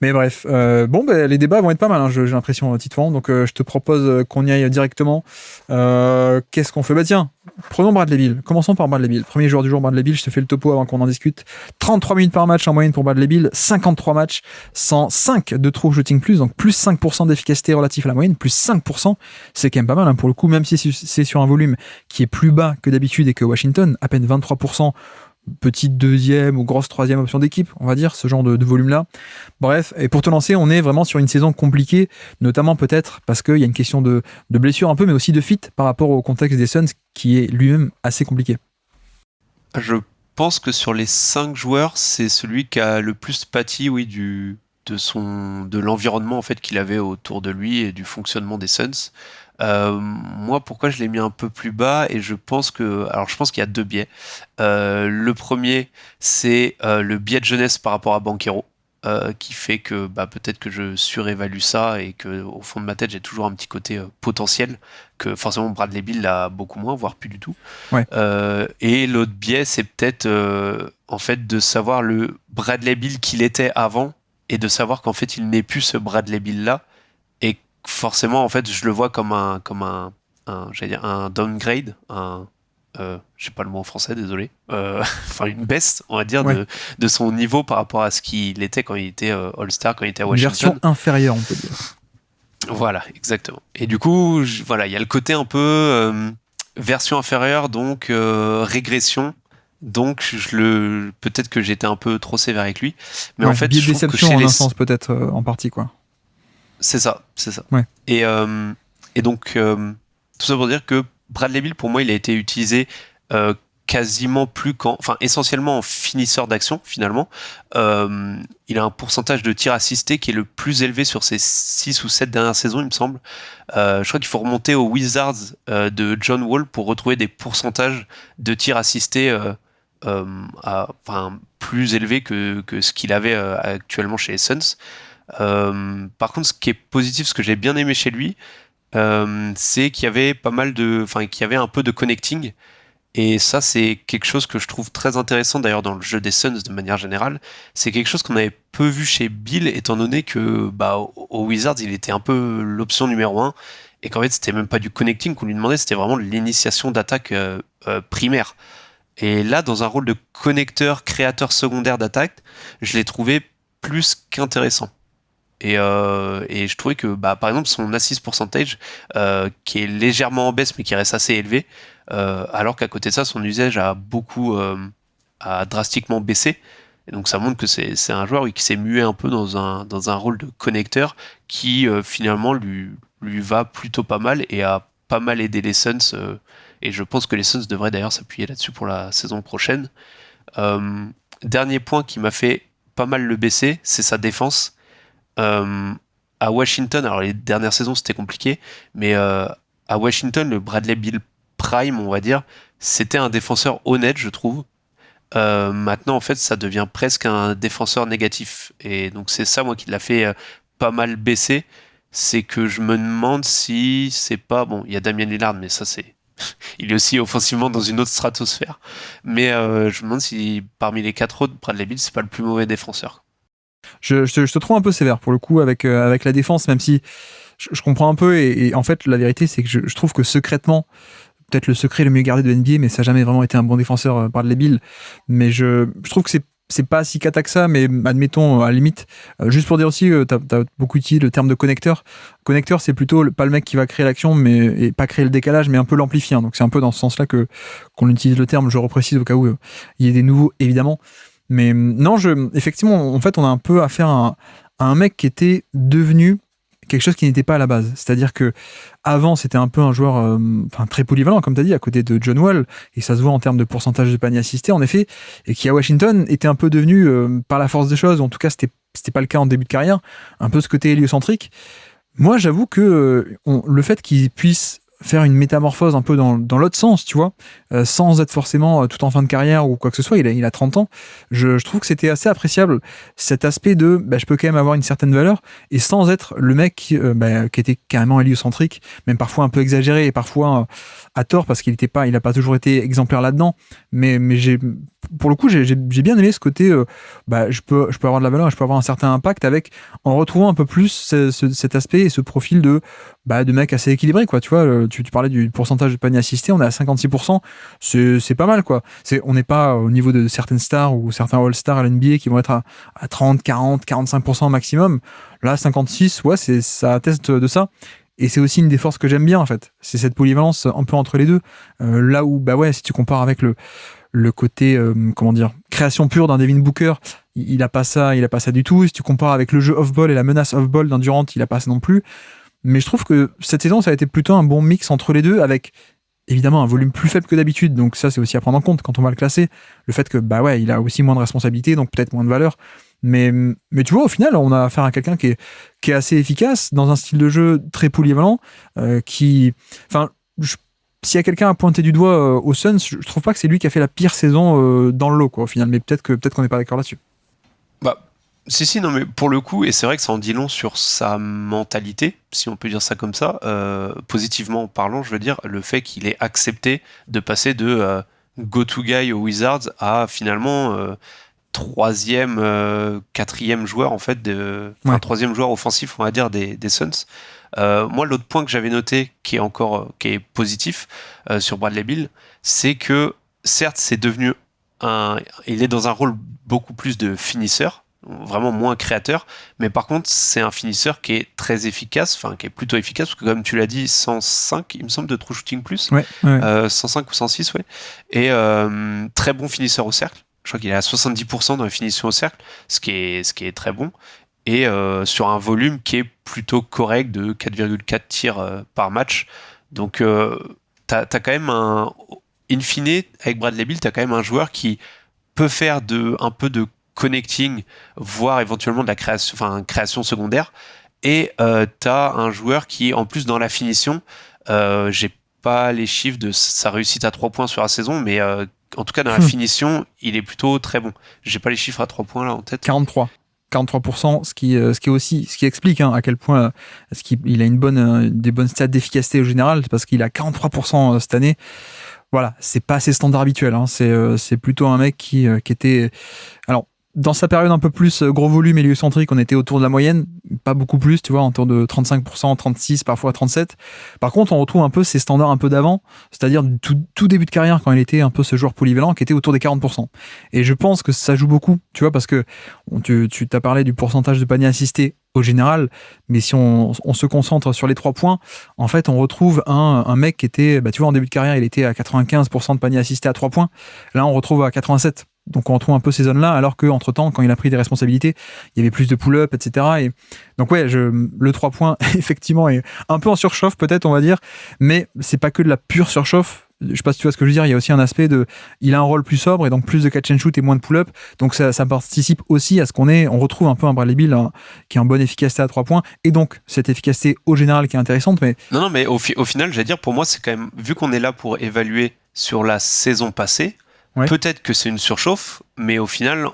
Mais bref, les débats vont être pas mal, hein, j'ai l'impression, Titouan. Donc, je te propose qu'on y aille directement. Qu'est-ce qu'on fait ? Tiens, prenons Bradley Beal. Commençons par Bradley Beal. Premier joueur du jour, Bradley Beal. Je te fais le topo avant qu'on en discute. 33 minutes par match en moyenne pour Bradley Beal. 53 matchs, 105 de true shooting plus. Donc, plus 5% d'efficacité relatif à la moyenne. Plus 5%. C'est quand même pas mal, hein, pour le coup, même si c'est sur un volume qui est plus bas que d'habitude et que Washington, à peine 23%. Petite deuxième ou grosse troisième option d'équipe, on va dire, ce genre de volume-là. Bref, et pour te lancer, on est vraiment sur une saison compliquée, notamment peut-être parce qu'il y a une question de blessure un peu, mais aussi de fit par rapport au contexte des Suns, qui est lui-même assez compliqué. Je pense que sur les 5 joueurs, c'est celui qui a le plus pâti, oui, de l'environnement en fait qu'il avait autour de lui et du fonctionnement des Suns. Moi, pourquoi je l'ai mis un peu plus bas, et je pense qu'il y a 2 biais. Le premier, c'est le biais de jeunesse par rapport à Banchero, qui fait que peut-être que je surévalue ça et que au fond de ma tête j'ai toujours un petit côté potentiel que forcément Bradley Beal a beaucoup moins, voire plus du tout. Ouais. Et l'autre biais, c'est peut-être en fait de savoir le Bradley Beal qu'il était avant, et de savoir qu'en fait il n'est plus ce Bradley Beal là, et forcément en fait je le vois comme un j'allais dire un downgrade, j'ai pas le mot en français, désolé, enfin une baisse, on va dire, Ouais. de son niveau par rapport à ce qu'il était quand il était All-Star, quand il était à Washington. Une version inférieure, on peut dire. Voilà, exactement. Et du coup, il y a le côté un peu version inférieure, donc régression. Donc peut-être que j'étais un peu trop sévère avec lui, mais en fait, biais de je trouve que déception chez en les un sens peut-être en partie, quoi. c'est ça. Ouais. Et donc tout ça pour dire que Bradley Beal, pour moi, il a été utilisé quasiment essentiellement en finisseur d'action, finalement. Il a un pourcentage de tirs assistés qui est le plus élevé sur ses 6 ou 7 dernières saisons, il me semble. Je crois qu'il faut remonter aux Wizards de John Wall pour retrouver des pourcentages de tirs assistés plus élevés que ce qu'il avait actuellement chez les Suns. Par contre, ce qui est positif, ce que j'ai bien aimé chez lui, c'est qu'il y avait qu'il y avait un peu de connecting. Et ça, c'est quelque chose que je trouve très intéressant d'ailleurs dans le jeu des Suns de manière générale. C'est quelque chose qu'on avait peu vu chez Beal, étant donné que au Wizards, il était un peu l'option numéro 1, et qu'en fait, c'était même pas du connecting qu'on lui demandait, c'était vraiment de l'initiation d'attaque primaire. Et là, dans un rôle de connecteur, créateur secondaire d'attaque, je l'ai trouvé plus qu'intéressant. Et je trouvais que, par exemple, son assist percentage, qui est légèrement en baisse, mais qui reste assez élevé, alors qu'à côté de ça, son usage a drastiquement baissé. Et donc ça montre que c'est un joueur qui s'est mué un peu dans un rôle de connecteur qui finalement lui va plutôt pas mal et a pas mal aidé les Suns. Et je pense que les Suns devraient d'ailleurs s'appuyer là-dessus pour la saison prochaine. Dernier point qui m'a fait pas mal le baisser, c'est sa défense. À Washington, alors les dernières saisons c'était compliqué, mais à Washington, le Bradley Beal Prime, on va dire, c'était un défenseur honnête, je trouve. Maintenant, en fait, ça devient presque un défenseur négatif, et donc c'est ça, moi, qui l'a fait pas mal baisser. C'est que je me demande si c'est pas bon. Il y a Damian Lillard, mais ça c'est il est aussi offensivement dans une autre stratosphère. Mais je me demande si parmi les 4 autres, Bradley Beal, c'est pas le plus mauvais défenseur. Je te trouve un peu sévère pour le coup avec la défense, même si je comprends un peu, et en fait la vérité c'est que je trouve que secrètement, peut-être le secret le mieux gardé de NBA, mais ça n'a jamais vraiment été un bon défenseur Bradley Beal, mais je trouve que c'est pas si cata que ça, mais admettons à la limite, juste pour dire aussi, t'as beaucoup utilisé le terme de connecteur. Connecteur, c'est plutôt pas le mec qui va créer l'action, et pas créer le décalage, mais un peu l'amplifier, hein. Donc c'est un peu dans ce sens-là qu'on utilise le terme, je reprécise au cas où il y ait des nouveaux, évidemment. Mais non, effectivement, en fait, on a un peu affaire à un mec qui était devenu quelque chose qui n'était pas à la base. C'est-à-dire que avant, c'était un peu un joueur très polyvalent, comme tu as dit, à côté de John Wall, et ça se voit en termes de pourcentage de paniers assistés, en effet, et qui à Washington était un peu devenu, par la force des choses, en tout cas, c'était pas le cas en début de carrière, un peu ce côté héliocentrique. Moi, j'avoue que le fait qu'il puisse faire une métamorphose un peu dans l'autre sens, tu vois, sans être forcément tout en fin de carrière ou quoi que ce soit. Il a 30 ans. Je trouve que c'était assez appréciable, cet aspect de je peux quand même avoir une certaine valeur et sans être le mec qui était carrément héliocentrique, même parfois un peu exagéré et parfois à tort parce qu'il a pas toujours été exemplaire là-dedans. Mais pour le coup, j'ai bien aimé ce côté. Je peux avoir de la valeur, je peux avoir un certain impact en retrouvant un peu plus cet aspect et ce profil de mec assez équilibré, quoi. Tu vois, tu parlais du pourcentage de paniers assistés, on est à 56%, c'est pas mal, quoi. On n'est pas au niveau de certaines stars ou certains All-Stars à l'NBA qui vont être à 30, 40, 45% maximum. Là, 56, ouais, ça atteste de ça. Et c'est aussi une des forces que j'aime bien, en fait. C'est cette polyvalence un peu entre les deux. Là où, si tu compares avec le côté, création pure d'un Devin Booker, il a pas ça du tout. Si tu compares avec le jeu off-ball et la menace off-ball d'un Durant, il a pas ça non plus. Mais je trouve que cette saison, ça a été plutôt un bon mix entre les deux, avec évidemment un volume plus faible que d'habitude. Donc ça, c'est aussi à prendre en compte quand on va le classer. Le fait que, il a aussi moins de responsabilités, donc peut-être moins de valeur. Mais tu vois, au final, on a affaire à quelqu'un qui est assez efficace, dans un style de jeu très polyvalent, s'il y a quelqu'un à pointer du doigt aux Suns, je trouve pas que c'est lui qui a fait la pire saison dans le lot, quoi, au final. Mais peut-être qu'on n'est pas d'accord là-dessus. Si, non, mais pour le coup, et c'est vrai que ça en dit long sur sa mentalité, si on peut dire ça comme ça, positivement parlant, je veux dire, le fait qu'il ait accepté de passer de go-to guy aux Wizards à finalement quatrième joueur, en fait, troisième joueur offensif, on va dire, des Suns. Moi, l'autre point que j'avais noté, qui est positif sur Bradley Beal, c'est que, certes, il est dans un rôle beaucoup plus de finisseur, vraiment moins créateur, mais par contre c'est un finisseur qui est très efficace, qui est plutôt efficace, parce que comme tu l'as dit, 105 il me semble de true shooting plus, 105 ou 106, ouais, et très bon finisseur au cercle. Je crois qu'il est à 70% dans les finitions au cercle, ce qui est très bon, et sur un volume qui est plutôt correct de 4,4 tirs par match. Donc t'as quand même in fine, avec Bradley Beal, t'as quand même un joueur qui peut faire un peu de connecting, voire éventuellement de la création secondaire, et t'as un joueur qui, en plus, dans la finition, j'ai pas les chiffres de sa réussite à 3 points sur la saison, mais en tout cas dans la finition, il est plutôt très bon. J'ai pas les chiffres à 3 points là en tête. 43%, ce qui explique à quel point il a des bonnes stats d'efficacité au général, parce qu'il a 43% cette année. Voilà, c'est pas ses standards habituels. C'est plutôt un mec qui était... Alors, dans sa période un peu plus gros volume et héliocentrique, on était autour de la moyenne, pas beaucoup plus, tu vois, autour de 35%, 36%, parfois 37%. Par contre, on retrouve un peu ses standards un peu d'avant, c'est-à-dire tout début de carrière, quand il était un peu ce joueur polyvalent, qui était autour des 40%. Et je pense que ça joue beaucoup, tu vois, parce que tu t'as parlé du pourcentage de paniers assistés au général, mais si on se concentre sur les 3 points, en fait, on retrouve un mec qui était, tu vois, en début de carrière, il était à 95% de paniers assistés à 3 points. Là, on retrouve à 87%. Donc on retrouve un peu ces zones-là, alors qu'entre-temps, quand il a pris des responsabilités, il y avait plus de pull-up, etc. Et donc le 3 points, effectivement, est un peu en surchauffe, peut-être, on va dire, mais c'est pas que de la pure surchauffe. Je sais pas si tu vois ce que je veux dire, il y a aussi un aspect il a un rôle plus sobre, et donc plus de catch and shoot et moins de pull-up, donc ça participe aussi à ce on retrouve un peu un Bradley Beal qui a une bonne efficacité à 3 points, et donc cette efficacité au général qui est intéressante. Mais non, mais au final, j'allais dire, pour moi, c'est quand même, vu qu'on est là pour évaluer sur la saison passée, peut-être que c'est une surchauffe, mais au final,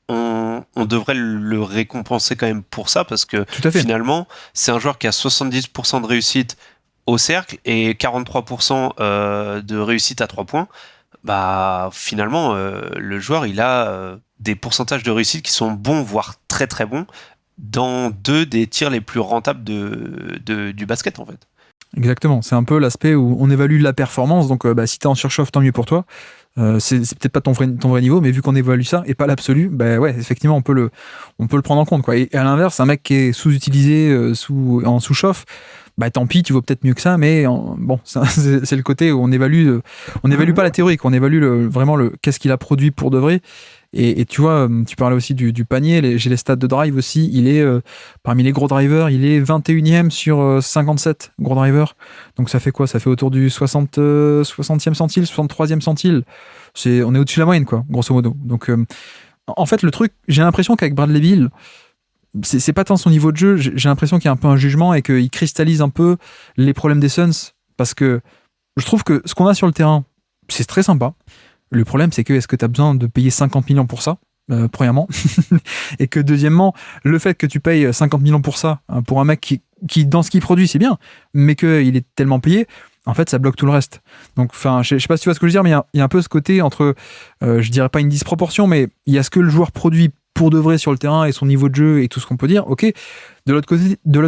on devrait le récompenser quand même pour ça, parce que finalement, c'est un joueur qui a 70% de réussite au cercle et 43% de réussite à 3 points. Finalement, le joueur, il a des pourcentages de réussite qui sont bons, voire très très bons, dans 2 des tirs les plus rentables du basket, en fait. Exactement, c'est un peu l'aspect où on évalue la performance, donc si t'es en surchauffe, tant mieux pour toi. C'est peut-être pas ton vrai niveau, mais vu qu'on évalue ça et pas l'absolu, effectivement on peut le prendre en compte, quoi. Et à l'inverse, un mec qui est sous-utilisé, en sous-chauffe, tant pis, tu vaux peut-être mieux que ça, mais c'est le côté où on évalue pas la théorie, qu'on évalue vraiment qu'est-ce qu'il a produit pour de vrai. Et tu vois, tu parlais aussi du panier, j'ai les stats de drive aussi, il est parmi les gros drivers, il est 21e sur 57 gros drivers. Donc ça fait quoi? Ça fait autour du 60e centile, 63e centile. On est au-dessus de la moyenne, quoi, grosso modo. Donc en fait, le truc, j'ai l'impression qu'avec Bradley Beal, c'est pas tant son niveau de jeu, j'ai l'impression qu'il y a un peu un jugement et qu'il cristallise un peu les problèmes des Suns, parce que je trouve que ce qu'on a sur le terrain, c'est très sympa. Le problème, c'est que est-ce que tu as besoin de payer 50 millions pour ça, premièrement, et que deuxièmement, le fait que tu payes 50 millions pour ça, hein, pour un mec qui dans ce qu'il produit, c'est bien, mais qu'il est tellement payé, en fait, ça bloque tout le reste. Donc, enfin, je sais pas si tu vois ce que je veux dire, mais il y a un peu ce côté entre, je dirais pas une disproportion, mais il y a ce que le joueur produit pour de vrai sur le terrain et son niveau de jeu et tout ce qu'on peut dire, ok. De l'autre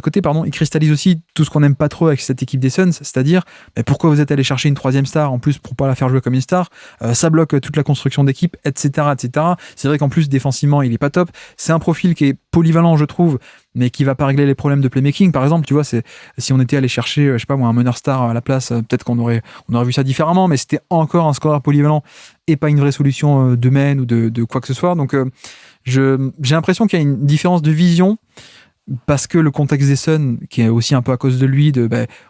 côté, pardon, il cristallise aussi tout ce qu'on n'aime pas trop avec cette équipe des Suns, c'est-à-dire mais pourquoi vous êtes allé chercher une troisième star en plus pour pas la faire jouer comme une star, ça bloque toute la construction d'équipe, etc., etc. C'est vrai qu'en plus défensivement il est pas top. C'est un profil qui est polyvalent, je trouve, mais qui va pas régler les problèmes de playmaking. Par exemple, tu vois, c'est si on était allé chercher, je sais pas moi, un meneur star à la place, peut-être qu'on aurait vu ça différemment, mais c'était encore un scoreur polyvalent et pas une vraie solution de main ou de quoi que ce soit. Donc j'ai l'impression qu'il y a une différence de vision parce que le contexte des Suns, qui est aussi un peu à cause de lui,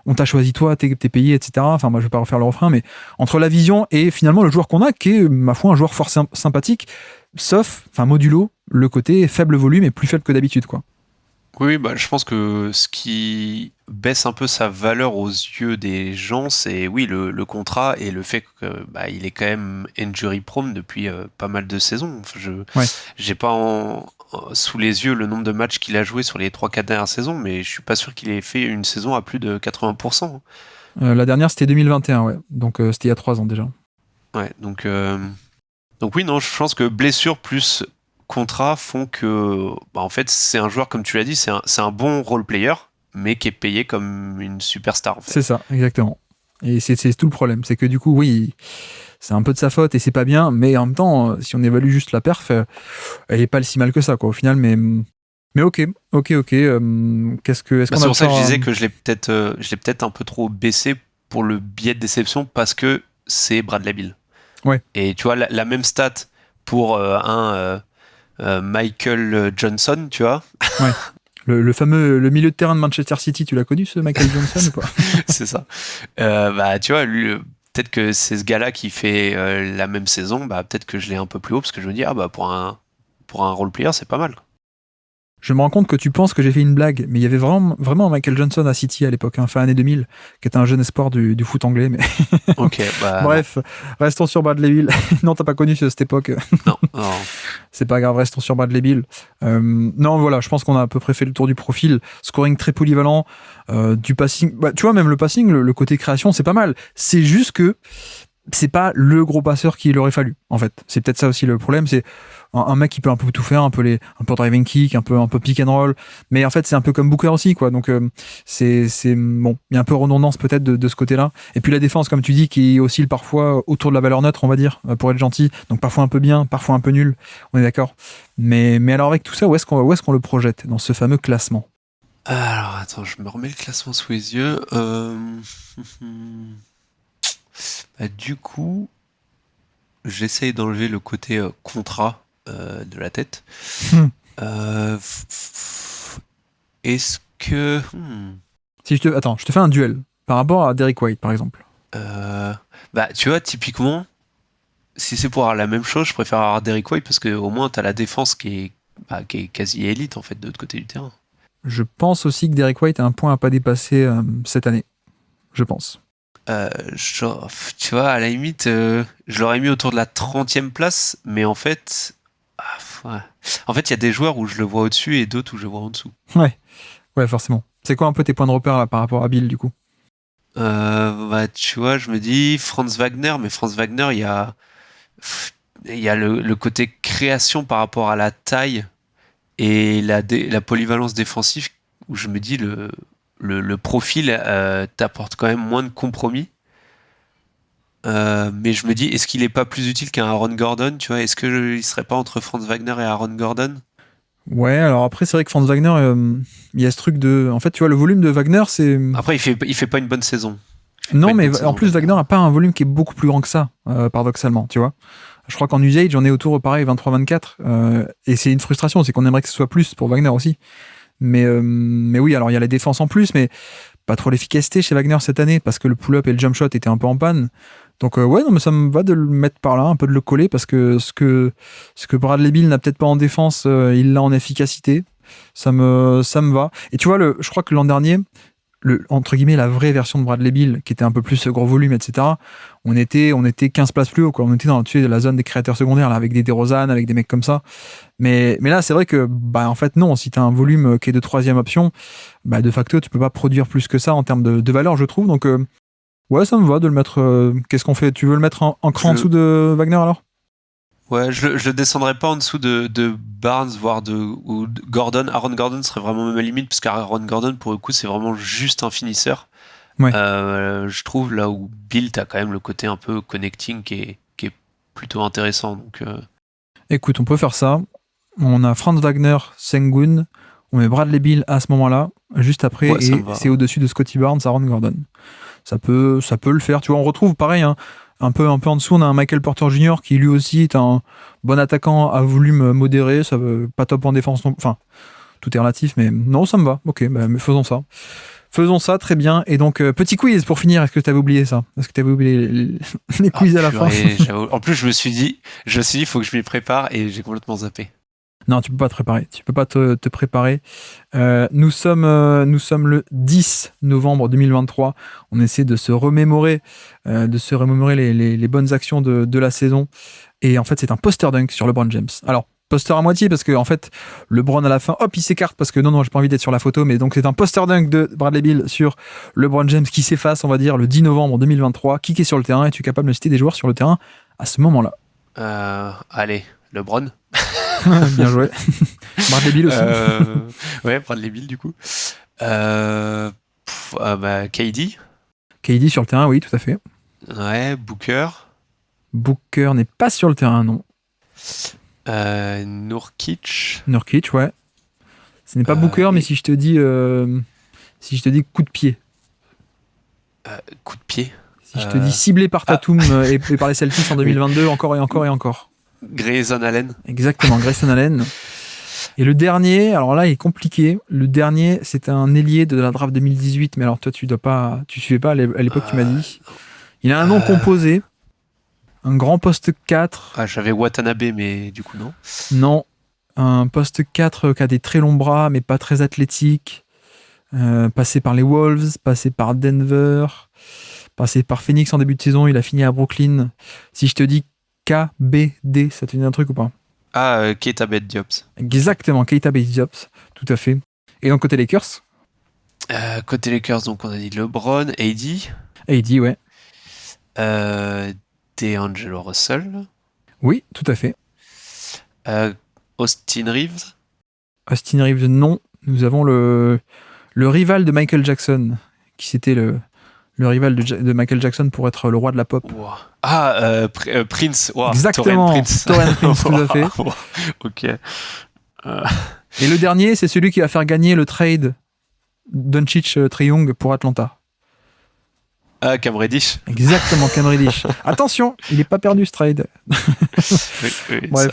on t'a choisi toi, t'es payé, etc. Enfin, moi je vais pas refaire le refrain, mais entre la vision et finalement le joueur qu'on a, qui est, ma foi, un joueur fort sympathique, sauf, enfin, modulo, le côté faible volume et plus faible que d'habitude, quoi. Oui, bah, je pense que ce qui baisse un peu sa valeur aux yeux des gens, c'est oui le contrat et le fait que bah, il est quand même injury prone depuis pas mal de saisons. Enfin, Ouais. j'ai pas sous les yeux le nombre de matchs qu'il a joué sur les 3-4 dernières saisons, mais je suis pas sûr qu'il ait fait une saison à plus de 80%. La dernière, c'était 2021, ouais. Donc c'était il y a 3 ans déjà. Ouais, donc oui, non, je pense que blessure plus contrat font que, bah, en fait, c'est un joueur, comme tu l'as dit, c'est un bon role player, mais qui est payé comme une superstar, en fait. C'est ça, exactement. Et c'est tout le problème. C'est que du coup, oui, c'est un peu de sa faute et c'est pas bien, mais en même temps, si on évalue juste la perf, elle est pas si mal que ça, quoi, au final, mais ok. Est-ce qu'on C'est pour ça que je disais que je l'ai peut-être un peu trop baissé pour le biais de déception parce que c'est Bradley Beal. Ouais. Et tu vois, la même stat pour Michael Johnson, tu vois. Ouais. Le fameux milieu de terrain de Manchester City, tu l'as connu, ce Michael Johnson ou pas? C'est ça. Bah, tu vois, lui, peut-être que c'est ce gars-là qui fait la même saison, bah, peut-être que je l'ai un peu plus haut parce que je me dis, ah bah pour un role player, c'est pas mal. Je me rends compte que tu penses que j'ai fait une blague, mais il y avait vraiment Michael Johnson à City à l'époque, fin année 2000, qui était un jeune espoir du foot anglais. Mais Ok, bah. bref, restons sur Bradley Beal. Non, t'as pas connu cette époque. Non. C'est pas grave, restons sur Bradley Beal. Non, voilà, je pense qu'on a à peu près fait le tour du profil. Scoring très polyvalent, du passing. Bah, tu vois, même le passing, le côté création, c'est pas mal. C'est juste que c'est pas le gros passeur qu'il aurait fallu, en fait. C'est peut-être ça aussi le problème, c'est un mec qui peut un peu tout faire, un peu driving kick, un peu pick and roll, mais en fait c'est un peu comme Booker aussi, quoi. Donc c'est bon, il y a un peu redondance peut-être de ce côté-là. Et puis la défense, comme tu dis, qui oscille parfois autour de la valeur neutre, on va dire, pour être gentil. Donc parfois un peu bien, parfois un peu nul. On est d'accord. Mais alors avec tout ça, où est-ce qu'on le projette dans ce fameux classement? Alors attends, je me remets le classement sous les yeux. Bah, du coup, j'essaye d'enlever le côté contrat de la tête. Est-ce que... Si je te fais un duel par rapport à Derrick White, par exemple. Bah, tu vois, typiquement, si c'est pour avoir la même chose, je préfère avoir Derrick White parce qu'au moins, t'as la défense qui est quasi élite, en fait, de l'autre côté du terrain. Je pense aussi que Derrick White a un point à pas dépasser cette année. Je pense. Genre, tu vois, à la limite, je l'aurais mis autour de la 30e place, mais en fait... ouais. En fait, il y a des joueurs où je le vois au-dessus et d'autres où je le vois en dessous. Ouais, forcément. C'est quoi un peu tes points de repère là, par rapport à Bill, du coup? Bah, tu vois, je me dis Franz Wagner, mais Franz Wagner, il y a le côté création par rapport à la taille et la polyvalence défensive où je me dis le profil t'apporte quand même moins de compromis. Mais je me dis, est-ce qu'il est pas plus utile qu'un Aaron Gordon, tu vois? Est-ce qu'il serait pas entre Franz Wagner et Aaron Gordon? Ouais, alors après, c'est vrai que Franz Wagner, il y a ce truc de... En fait, tu vois, le volume de Wagner, c'est... Après, il fait pas une bonne saison. Non, mais en plus, Wagner n'a pas un volume qui est beaucoup plus grand que ça, paradoxalement, tu vois. Je crois qu'en usage, on est autour, pareil, 23-24. Et c'est une frustration, c'est qu'on aimerait que ce soit plus pour Wagner aussi. Mais oui, alors il y a la défense en plus, mais pas trop l'efficacité chez Wagner cette année, parce que le pull-up et le jump shot étaient un peu en panne. Donc ouais, non, mais ça me va de le mettre par là, un peu de le coller, parce que ce que Bradley Beal n'a peut-être pas en défense, il l'a en efficacité. Ça me va. Et tu vois, je crois que l'an dernier, entre guillemets, la vraie version de Bradley Beal, qui était un peu plus gros volume, etc., on était 15 places plus haut, quoi. On était dans la zone des créateurs secondaires, là, avec des DeRozan, avec des mecs comme ça. Mais là, c'est vrai que, en fait, non, si tu as un volume qui est de 3e option, de facto, tu peux pas produire plus que ça en termes de valeur, je trouve. Donc, ouais, ça me va de le mettre. Qu'est-ce qu'on fait? Tu veux le mettre en cran en dessous de Wagner, alors? Ouais, je le descendrais pas en dessous de Barnes, voire ou de Gordon. Aaron Gordon serait vraiment ma limite, parce qu'Aaron Gordon, pour le coup, c'est vraiment juste un finisseur. Ouais. Je trouve, là où Bill, t'as quand même le côté un peu connecting qui est plutôt intéressant. Donc, Écoute, on peut faire ça. On a Franz Wagner, Sengun, on met Bradley Beal à ce moment-là, juste après, ouais, et c'est au-dessus de Scottie Barnes, Aaron Gordon. Ça peut le faire. Tu vois, on retrouve pareil, hein, un peu en dessous, on a un Michael Porter Jr. qui lui aussi est un bon attaquant à volume modéré, ça veut pas top en défense, enfin, tout est relatif, mais non, ça me va. Ok, mais faisons ça. Faisons ça, très bien. Et donc, petit quiz pour finir. Est-ce que tu avais oublié ça? Est-ce que tu avais oublié les quiz à la fin? En plus, je me suis dit, il faut que je m'y prépare et j'ai complètement zappé. Non, tu peux pas te préparer. Tu peux pas te préparer. Nous sommes le 10 novembre 2023. On essaie de se remémorer, les bonnes actions de la saison. Et en fait, c'est un poster dunk sur LeBron James. Alors, poster à moitié parce que en fait, LeBron à la fin, hop, il s'écarte parce que non, j'ai pas envie d'être sur la photo. Mais donc, c'est un poster dunk de Bradley Beal sur LeBron James qui s'efface, on va dire, le 10 novembre 2023. Qui est sur le terrain? Es-tu capable de citer des joueurs sur le terrain à ce moment-là? Allez, LeBron. Bien joué. Bradley Beal aussi. Ouais, Bradley Beal du coup. KD. KD sur le terrain, oui, tout à fait. Ouais, Booker. Booker n'est pas sur le terrain, non. Nurkic. Nurkic, ouais. Ce n'est pas Booker, mais si je te dis coup de pied. Coup de pied. Si je te dis ciblé par Tatum et par les Celtics en 2022, encore et encore et encore. Grayson Allen. Exactement, Grayson Allen. Et le dernier, alors là, il est compliqué. Le dernier, c'est un ailier de la draft 2018, mais alors toi, tu suivais pas à l'époque, tu m'as dit. Il a un nom composé, un grand poste 4. J'avais Watanabe, mais du coup, non. Non, un poste 4 qui a des très longs bras, mais pas très athlétique. Passé par les Wolves, passé par Denver, passé par Phoenix en début de saison, il a fini à Brooklyn. Si je te dis KBD, ça te dit un truc ou pas? Keita Bates-Diop. Exactement, Keita Bates-Diop, tout à fait. Et donc côté Lakers? Côté Lakers, donc on a dit LeBron, AD. AD, ouais. D'Angelo Russell. Oui, tout à fait. Austin Reeves. Austin Reeves, non. Nous avons le rival de Michael Jackson, qui c'était le rival de Michael Jackson pour être le roi de la pop. Wow. Prince. Wow. Exactement, Taurean Prince, tout à fait. Ok. Et le dernier, c'est celui qui va faire gagner le trade Doncic-Trae Young pour Atlanta. Cam Reddish. Exactement, Cam Reddish. Attention, il n'est pas perdu ce trade. Oui, bref.